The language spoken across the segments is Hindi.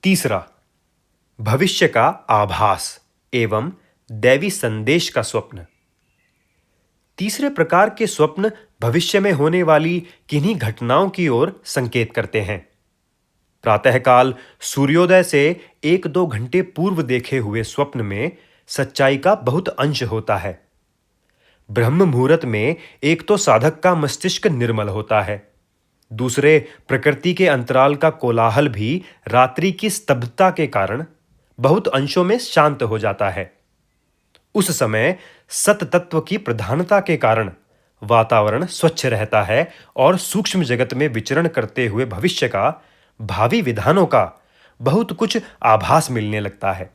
तीसरा, भविष्य का आभास एवं दैवी संदेश का स्वप्न। तीसरे प्रकार के स्वप्न भविष्य में होने वाली किन्हीं घटनाओं की ओर संकेत करते हैं। प्रातःकाल सूर्योदय से 1-2 घंटे पूर्व देखे हुए स्वप्न में सच्चाई का बहुत अंश होता है। ब्रह्म मुहूर्त में एक तो साधक का मस्तिष्क निर्मल होता है, दूसरे प्रकृति के अंतराल का कोलाहल भी रात्रि की स्तब्धता के कारण बहुत अंशों में शांत हो जाता है। उस समय सत तत्व की प्रधानता के कारण वातावरण स्वच्छ रहता है और सूक्ष्म जगत में विचरण करते हुए भविष्य का, भावी विधानों का बहुत कुछ आभास मिलने लगता है।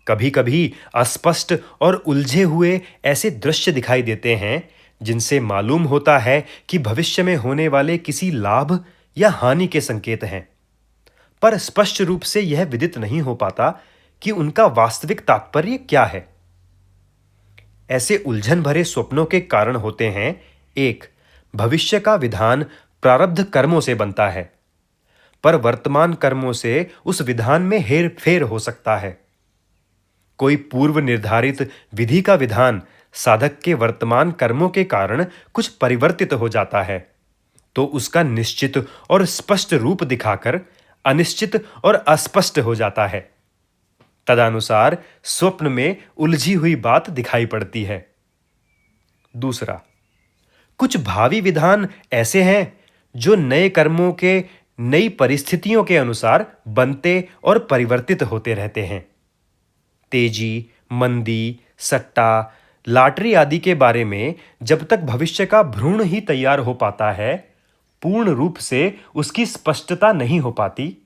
कभी-कभी अस्पष्ट और उलझे हुए ऐसे दृश्य दिखाई देते हैं जिनसे मालूम होता है कि भविष्य में होने वाले किसी लाभ या हानि के संकेत हैं, पर स्पष्ट रूप से यह विदित नहीं हो पाता कि उनका वास्तविक तात्पर्य क्या है। ऐसे उलझन भरे स्वप्नों के कारण होते हैं: 1. भविष्य का विधान प्रारब्ध कर्मों से बनता है, पर वर्तमान कर्मों से उस विधान में हेरफेर हो सकता है। कोई पूर्व निर्धारित विधि का विधान साधक के वर्तमान कर्मों के कारण कुछ परिवर्तित हो जाता है, तो उसका निश्चित और स्पष्ट रूप दिखाकर अनिश्चित और अस्पष्ट हो जाता है। तदनुसार स्वप्न में उलझी हुई बात दिखाई पड़ती है। दूसरा, कुछ भावी विधान ऐसे हैं जो नए कर्मों के नई परिस्थितियों के अनुसार बनते और परिवर्तित होते रहते हैं। तेजी, मंदी, सट्टा, लॉटरी आदि के बारे में जब तक भविष्य का भ्रूण ही तैयार हो पाता है, पूर्ण रूप से उसकी स्पष्टता नहीं हो पाती,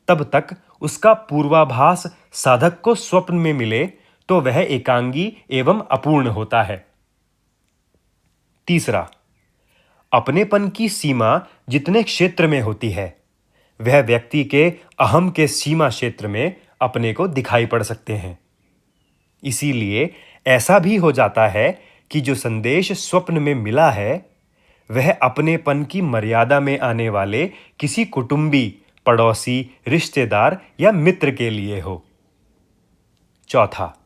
तब तक उसका पूर्वाभास साधक को स्वप्न में मिले तो वह एकांगी एवं अपूर्ण होता है। तीसरा, अपनेपन की सीमा जितने क्षेत्र में होती है, वह व्यक्ति के अहम के सीमा क्षेत्र में अपने को दिखाई पड़ सकते हैं। इसीलिए ऐसा भी हो जाता है कि जो संदेश स्वप्न में मिला है, वह अपनेपन की मर्यादा में आने वाले किसी कुटुंबी, पड़ोसी, रिश्तेदार या मित्र के लिए हो। चौथा,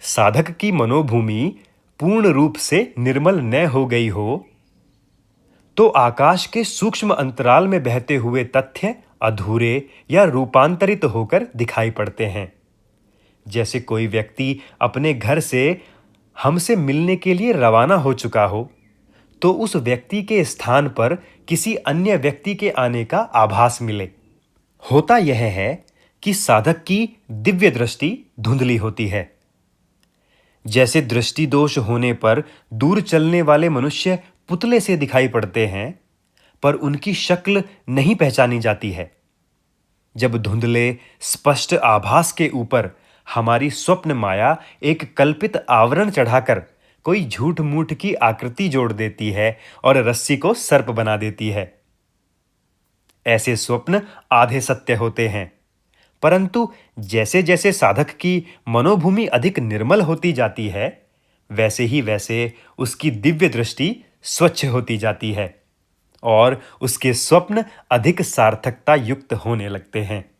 साधक की मनोभूमि पूर्ण रूप से निर्मल न हो गई हो, तो आकाश के सूक्ष्म अंतराल में बहते हुए तथ्य अधूरे या रूपांतरित होकर दिखाई पड़ते हैं। जैसे कोई व्यक्ति अपने घर से हमसे मिलने के लिए रवाना हो चुका हो, तो उस व्यक्ति के स्थान पर किसी अन्य व्यक्ति के आने का आभास मिले। होता यह है कि साधक की दिव्य दृष्टि धुंधली होती है। जैसे दृष्टि दोष होने पर दूर चलने वाले मनुष्य पुतले से दिखाई पड़ते हैं, पर उनकी शक्ल नहीं पहचानी जाती है। जब धुंधले स्पष्ट आभास के ऊपर हमारी स्वप्न माया एक कल्पित आवरण चढ़ाकर कोई झूठ मूठ की आकृति जोड़ देती है और रस्सी को सर्प बना देती है। ऐसे स्वप्न आधे सत्य होते हैं, परंतु जैसे जैसे साधक की मनोभूमि अधिक निर्मल होती जाती है, वैसे उसकी दिव्य दृष्टि स्वच्छ होती जाती है और उसके स्वप्न अधिक सार्थकता युक्त होने लगते हैं।